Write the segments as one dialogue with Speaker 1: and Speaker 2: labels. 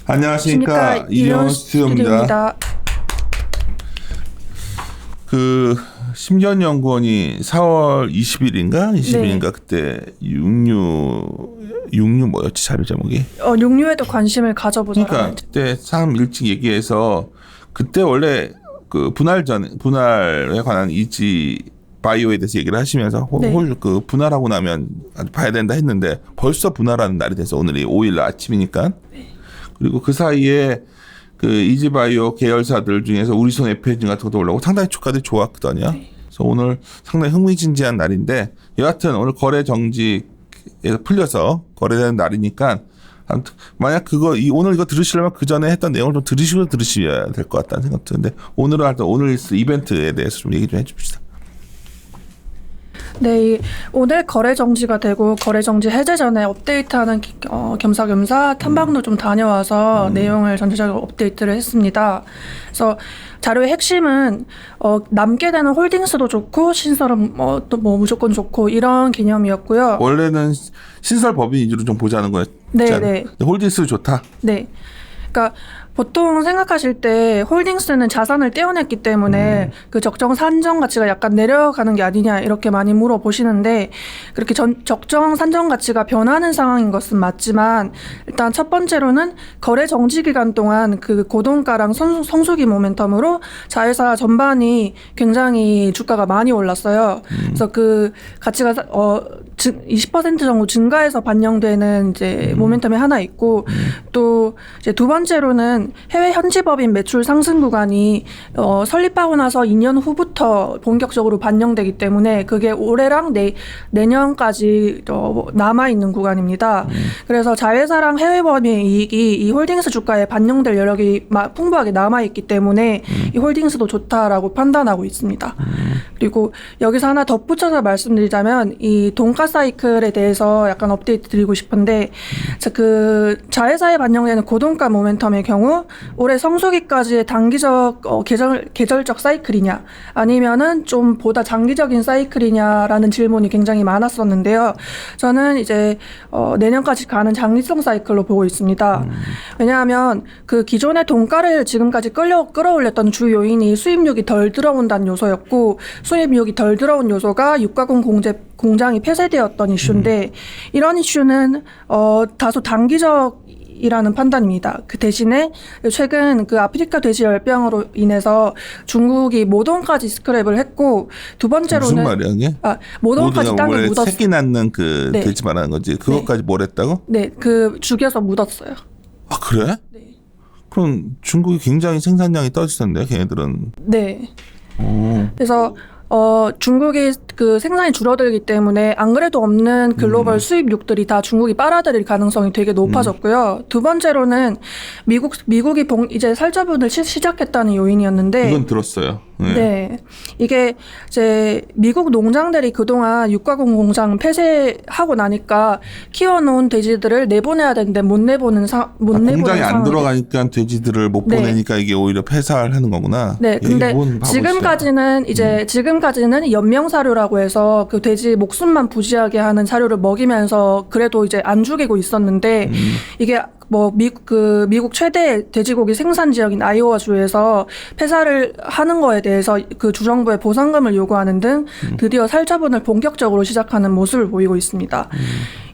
Speaker 1: 안녕하십니까, 이현 스튜디오입니다. 그 심견연구원이 4월 20일인가 20일인가 네. 그때 육류 뭐였지 자료 제목이?
Speaker 2: 육류에도 관심을 가져보자.
Speaker 1: 그러니까 그때 참 일찍 얘기해서 그때 원래 그 분할에 관한 이지 바이오에 대해서 얘기를 하시면서 그 분할하고 나면 봐야 된다 했는데 벌써 분할하는 날이 돼서 오늘이 5일 아침이니까. 네. 그리고 그 사이에 그 이지바이오 계열사들 중에서 우리손 에페진 같은 것도 올라오고 상당히 주가들이 좋았거든요. 네. 그래서 오늘 상당히 흥미진진한 날인데 여하튼 오늘 거래 정지에서 풀려서 거래되는 날이니까 아무튼 만약 오늘 이거 들으시려면 그 전에 했던 내용을 좀 들으셔야 될 것 같다는 생각 드는데 오늘은 하여튼 오늘 이벤트에 대해서 좀 얘기 좀 해줍시다.
Speaker 2: 네, 오늘 거래 정지가 되고 거래 정지 해제 전에 업데이트하는 겸사겸사 탐방도 좀 다녀와서 내용을 전체적으로 업데이트를 했습니다. 그래서 자료의 핵심은 남게 되는 홀딩스도 좋고 신설은 또 무조건 좋고 이런 개념이었고요.
Speaker 1: 원래는 신설 법인 위주로 좀 보자는 거였잖아요.
Speaker 2: 네.
Speaker 1: 홀딩스 좋다.
Speaker 2: 네. 그러니까 보통 생각하실 때 홀딩스는 자산을 떼어냈기 때문에 그 적정 산정 가치가 약간 내려가는 게 아니냐 이렇게 많이 물어보시는데 그렇게 적정 산정 가치가 변하는 상황인 것은 맞지만 일단 첫 번째로는 거래 정지 기간 동안 그 고동가랑 성수기 모멘텀으로 자회사 전반이 굉장히 주가가 많이 올랐어요. 그래서 그 가치가 20% 정도 증가해서 반영되는 이제 모멘텀이 하나 있고 또 이제 두 번째로는 해외 현지법인 매출 상승 구간이 설립하고 나서 2년 후부터 본격적으로 반영되기 때문에 그게 올해랑 내년까지 남아있는 구간입니다. 그래서 자회사랑 해외법인 이익이 이 홀딩스 주가에 반영될 여력이 풍부하게 남아있기 때문에 이 홀딩스도 좋다라고 판단하고 있습니다. 그리고 여기서 하나 덧붙여서 말씀드리자면 이 동가 사이클에 대해서 약간 업데이트 드리고 싶은데 그 자회사에 반영되는 고동가 모멘텀의 경우 올해 성수기까지의 단기적 계절적 사이클이냐 아니면은 좀 보다 장기적인 사이클이냐라는 질문이 굉장히 많았었는데요. 저는 이제 내년까지 가는 장기성 사이클로 보고 있습니다. 왜냐하면 그 기존의 동가를 지금까지 끌어올렸던 주 요인이 수입육이 덜 들어온다는 요소였고 수입육이 덜 들어온 요소가 육가공 공장이 폐쇄되었던 이슈인데 이런 이슈는 다소 단기적이라는 판단입니다. 그 대신에 최근 그 아프리카 돼지 열병으로 인해서 중국이 모돈까지 스크랩을 했고 두 번째로는
Speaker 1: 무슨 말이야 이게?
Speaker 2: 모돈까지 땅에 묻었어.
Speaker 1: 새끼 낳는 그 돼지 말하는 거지. 그것까지 뭘 했다고?
Speaker 2: 네, 그 죽여서 묻었어요.
Speaker 1: 아 그래?
Speaker 2: 네.
Speaker 1: 그럼 중국이 굉장히 생산량이 떨어지던데 걔네들은.
Speaker 2: 네. 그래서 중국이 그 생산이 줄어들기 때문에 안 그래도 없는 글로벌 수입육들이 다 중국이 빨아들일 가능성이 되게 높아졌고요. 두 번째로는 미국이 이제 살처분을 시작했다는 요인이었는데
Speaker 1: 이건 들었어요.
Speaker 2: 네. 이게 이제 미국 농장들이 그동안 육가공 공장 폐쇄하고 나니까 키워놓은 돼지들을 내보내야 되는데 못 내보는
Speaker 1: 공장이 안 들어가니까 돼지들을 못 보내니까 이게 오히려 폐사를 하는 거구나.
Speaker 2: 네. 근데 지금까지는 지금까지는 연명 사료라고 해서 그 돼지 목숨만 부지하게 하는 사료를 먹이면서 그래도 이제 안 죽이고 있었는데 이게 미국 최대 돼지고기 생산 지역인 아이오와 주에서 폐사를 하는 거에 대해서 그 주정부에 보상금을 요구하는 등 드디어 살처분을 본격적으로 시작하는 모습을 보이고 있습니다.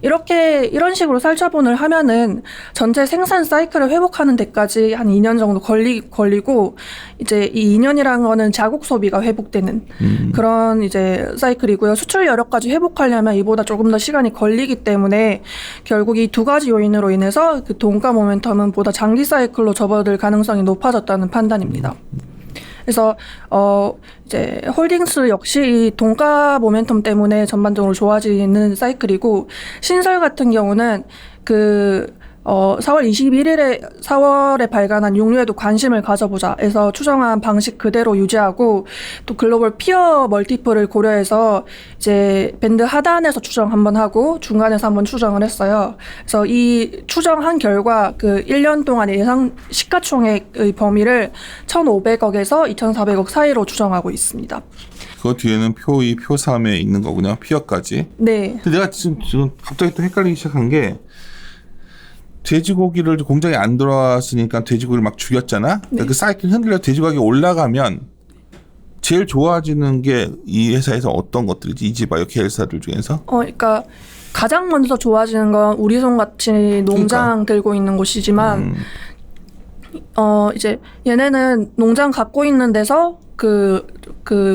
Speaker 2: 이런 식으로 살처분을 하면은 전체 생산 사이클을 회복하는 데까지 한 2년 정도 걸리고 이제 이 2년이라는 거는 자국 소비가 회복되는 그런 이제 사이클이고요. 수출 여력까지 회복하려면 이보다 조금 더 시간이 걸리기 때문에 결국 이 두 가지 요인으로 인해서 그 동가 모멘텀은 보다 장기 사이클로 접어들 가능성이 높아졌다는 판단입니다. 그래서 이제 홀딩스 역시 이 동가 모멘텀 때문에 전반적으로 좋아지는 사이클이고 신설 같은 경우는 그 4월에 발간한 육류에도 관심을 가져보자 해서 추정한 방식 그대로 유지하고 또 글로벌 피어 멀티플을 고려해서 이제 밴드 하단에서 추정 한번 하고 중간에서 한번 추정을 했어요. 그래서 이 추정한 결과 그 1년 동안의 예상 시가총액의 범위를 1,500억에서 2,400억 사이로 추정하고 있습니다.
Speaker 1: 그 뒤에는 표 2, 표 3에 있는 거군요. 피어까지.
Speaker 2: 네.
Speaker 1: 근데 내가 지금 갑자기 또 헷갈리기 시작한 게 돼지고기를 공장에 안 들어왔으니까 돼지고기를 막 죽였잖아.
Speaker 2: 네.
Speaker 1: 그 사이클 흔들려 돼지 가격이 올라가면 제일 좋아지는 게 이 회사에서 어떤 것들이지? 이지바이오 계열사들 중에서?
Speaker 2: 그러니까 가장 먼저 좋아지는 건 우리손같이 농장 들고 있는 곳이지만 이제 얘네는 농장 갖고 있는 데서 그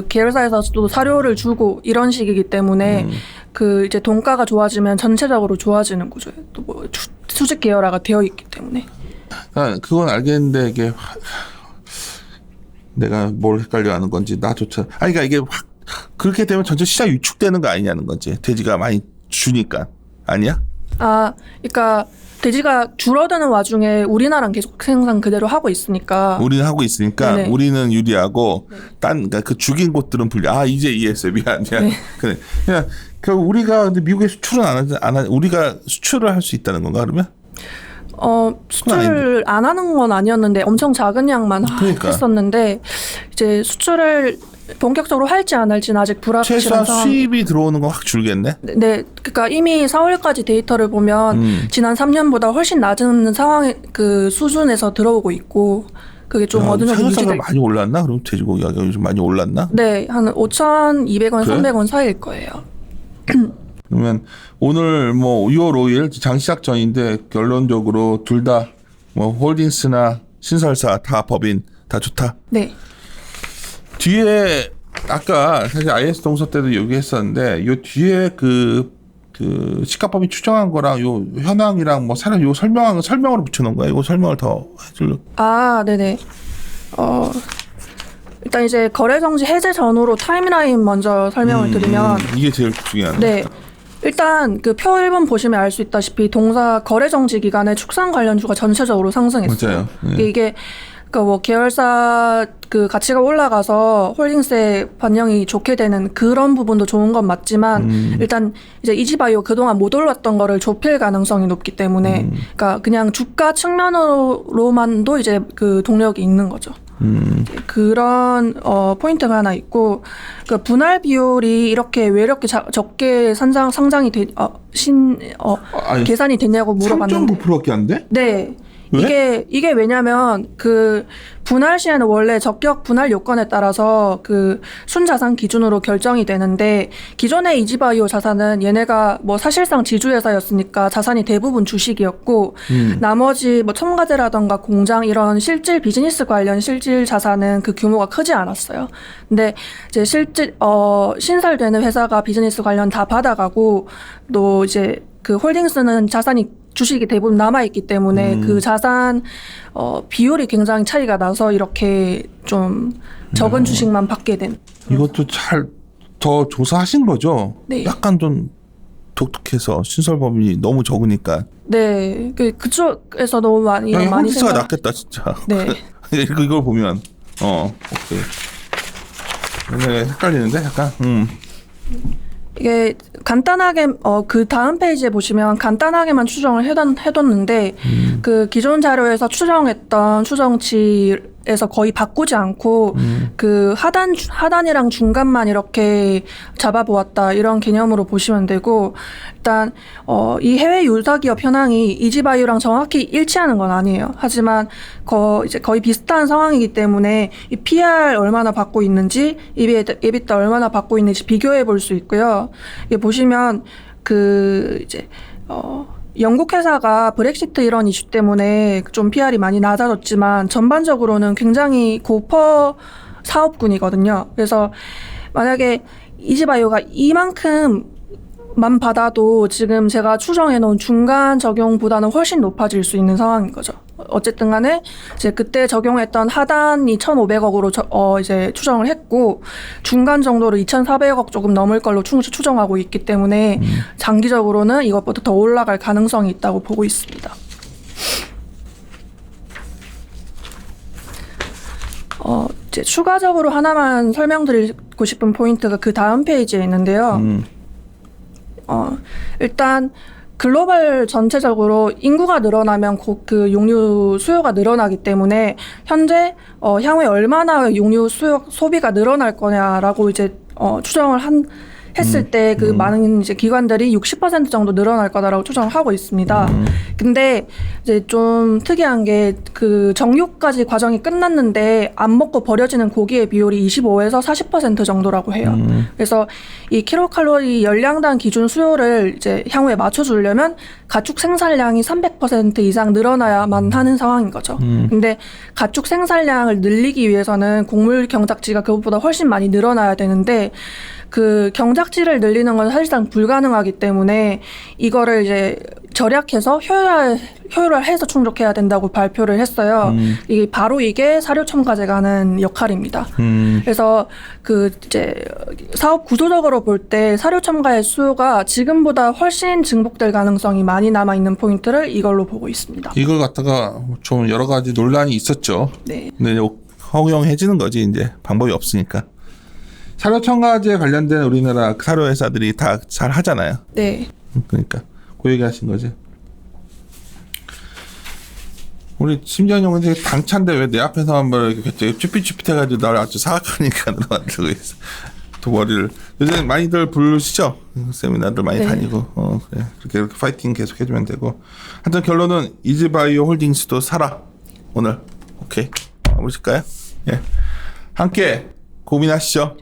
Speaker 2: 계열사에서 또 사료를 주고 이런 식이기 때문에 그 이제 돈가가 좋아지면 전체적으로 좋아지는 구조예요. 또 뭐 수직 계열화가 되어 있기 때문에.
Speaker 1: 그건 알겠는데 이게 내가 뭘 헷갈려하는 건지 나조차. 그러니까 이게 확 그렇게 되면 전체 시장 위축되는 거 아니냐는 거지. 돼지가 많이 주니까 아니야?
Speaker 2: 그러니까 돼지가 줄어드는 와중에 우리나라는 계속 생산 그대로 하고 있으니까.
Speaker 1: 우리는 하고 있으니까
Speaker 2: 네네.
Speaker 1: 우리는 유리하고
Speaker 2: 네.
Speaker 1: 그러니까 그 죽인 곳들은 불리해. 이제 이해했어요. 미안.
Speaker 2: 네.
Speaker 1: 그래. 그냥 결국 우리가 근데 미국에 수출은 안 우리가 수출을 할 수 있다는 건가 그러면?
Speaker 2: 수출을 안 하는 건 아니었는데 엄청 작은 양만
Speaker 1: 그러니까.
Speaker 2: 했었는데 이제 수출을 본격적으로 할지 안 할지는 아직 불확실한
Speaker 1: 최소한
Speaker 2: 상황.
Speaker 1: 수입이 들어오는 건 확 줄겠네.
Speaker 2: 네, 그러니까 이미 4월까지 데이터를 보면 지난 3년보다 훨씬 낮은 상황의 그 수준에서 들어오고 있고 그게 좀 어느 정도
Speaker 1: 상여가가
Speaker 2: 유지될.
Speaker 1: 많이 올랐나? 그럼 돼지고기 가격이 좀 많이 올랐나?
Speaker 2: 네, 한 5,200원,
Speaker 1: 그래?
Speaker 2: 300원 사이일 거예요.
Speaker 1: 그러면 오늘 뭐 6월 5일 장시작 전인데 결론적으로 둘 다 뭐 홀딩스나 신설사 다 법인 다 좋다.
Speaker 2: 네,
Speaker 1: 뒤에 아까 사실 IS 동서 때도 얘기했었는데 요 뒤에 그 시가법인 추정한 거랑 요 현황이랑 뭐 사람 요 설명으로 붙여놓은 거야. 이거 설명을 더 해줄래?
Speaker 2: 네네. 일단 이제 거래 정지 해제 전후로 타임라인 먼저 설명을 드리면
Speaker 1: 이게 제일 중요하네.
Speaker 2: 네. 일단 그 표 1번 보시면 알 수 있다시피 동사 거래 정지 기간에 축산 관련주가 전체적으로 상승했어요.
Speaker 1: 맞아요. 네.
Speaker 2: 이게 그 뭐 계열사 그 가치가 올라가서 홀딩스에 반영이 좋게 되는 그런 부분도 좋은 건 맞지만 일단 이제 이지바이오 그동안 못 올랐던 거를 좁힐 가능성이 높기 때문에 그러니까 그냥 주가 측면으로만도 이제 그 동력이 있는 거죠. 그런 포인트가 하나 있고 그 분할 비율이 왜 이렇게 적게 상장이 계산이 됐냐고 물어봤는데
Speaker 1: 3.9%밖에 안 돼?
Speaker 2: 네.
Speaker 1: 왜?
Speaker 2: 이게 왜냐면 그 분할 시에는 원래 적격 분할 요건에 따라서 그 순자산 기준으로 결정이 되는데 기존의 이지바이오 자산은 얘네가 뭐 사실상 지주회사였으니까 자산이 대부분 주식이었고 나머지 뭐 첨가제라던가 공장 이런 실질 비즈니스 관련 실질 자산은 그 규모가 크지 않았어요. 근데 이제 신설되는 회사가 비즈니스 관련 다 받아가고 또 이제 그 홀딩스는 주식이 대부분 남아있기 때문에 그 자산 비율이 굉장히 차이가 나서 이렇게 좀 적은 주식만 받게 된.
Speaker 1: 이것도 더 조사하신 거죠?
Speaker 2: 네.
Speaker 1: 약간 좀 독특해서 신설법인이 너무 적으니까.
Speaker 2: 네, 그쪽에서 너무 많이
Speaker 1: 홀딩스가 낫겠다 진짜.
Speaker 2: 네.
Speaker 1: 이걸 보면 오케이. 네, 헷갈리는데 약간.
Speaker 2: 이게 간단하게 그 다음 페이지에 보시면 간단하게만 추정을 해뒀는데 그 기존 자료에서 추정했던 추정치에서 거의 바꾸지 않고 그 하단이랑 중간만 이렇게 잡아보았다 이런 개념으로 보시면 되고 일단 이 해외 유사기업 현황이 이지바이오랑 정확히 일치하는 건 아니에요. 하지만 이제 거의 비슷한 상황이기 때문에 이 PR 얼마나 받고 있는지 EBITDA 얼마나 받고 있는지 비교해 볼 수 있고요. 이게 보시면 이제 영국 회사가 브렉시트 이런 이슈 때문에 좀 PR이 많이 낮아졌지만 전반적으로는 굉장히 고퍼 사업군이거든요. 그래서 만약에 이지바이오가 이만큼만 받아도 지금 제가 추정해 놓은 중간 적용보다는 훨씬 높아질 수 있는 상황인 거죠. 어쨌든 간에 이제 그때 적용했던 하단이 1,500억으로 이제 추정을 했고 중간 정도로 2,400억 조금 넘을 걸로 추정하고 있기 때문에 장기적으로는 이것보다 더 올라갈 가능성이 있다고 보고 있습니다. 이제 추가적으로 하나만 설명드리고 싶은 포인트가 그 다음 페이지에 있는데요. 일단 글로벌 전체적으로 인구가 늘어나면 그 용유 수요가 늘어나기 때문에 현재 향후에 얼마나 용유 소비가 늘어날 거냐라고 이제 추정을 했을 때 그 많은 이제 기관들이 60% 정도 늘어날 거다라고 추정을 하고 있습니다. 근데 이제 좀 특이한 게 그 정육까지 과정이 끝났는데 안 먹고 버려지는 고기의 비율이 25에서 40% 정도라고 해요. 그래서 이 킬로칼로리 열량당 기준 수요를 이제 향후에 맞춰주려면 가축 생산량이 300% 이상 늘어나야만 하는 상황인 거죠. 근데 가축 생산량을 늘리기 위해서는 곡물 경작지가 그것보다 훨씬 많이 늘어나야 되는데 그 경작지를 늘리는 건 사실상 불가능하기 때문에 이거를 이제 절약해서 효율화해서 충족해야 된다고 발표를 했어요. 이게 바로 이게 사료 첨가제가 하는 역할입니다. 그래서 그 이제 사업 구조적으로 볼 때 사료 첨가의 수요가 지금보다 훨씬 증폭될 가능성이 많이 남아 있는 포인트를 이걸로 보고 있습니다.
Speaker 1: 이걸 갖다가 좀 여러 가지 논란이 있었죠.
Speaker 2: 네.
Speaker 1: 근데 허용해지는 거지 이제 방법이 없으니까. 사료 첨가제 관련된 우리나라 사료 회사들이 다 잘 하잖아요.
Speaker 2: 네.
Speaker 1: 그러니까 그 얘기 하신 거지. 우리 심지어는 되게 당찬데 왜 내 앞에서만 뭐 이렇게 쭈삣쭈삣해가지고 나를 아주 사악하니까 만들고 있어. 또 머리를 요즘 많이들 부르시죠? 세미나들 많이
Speaker 2: 네.
Speaker 1: 다니고 그래. 그렇게 파이팅 계속 해주면 되고. 하여튼 결론은 이즈바이오 홀딩스도 사라. 오늘 오케이 가보실까요? 예, 함께 고민하시죠.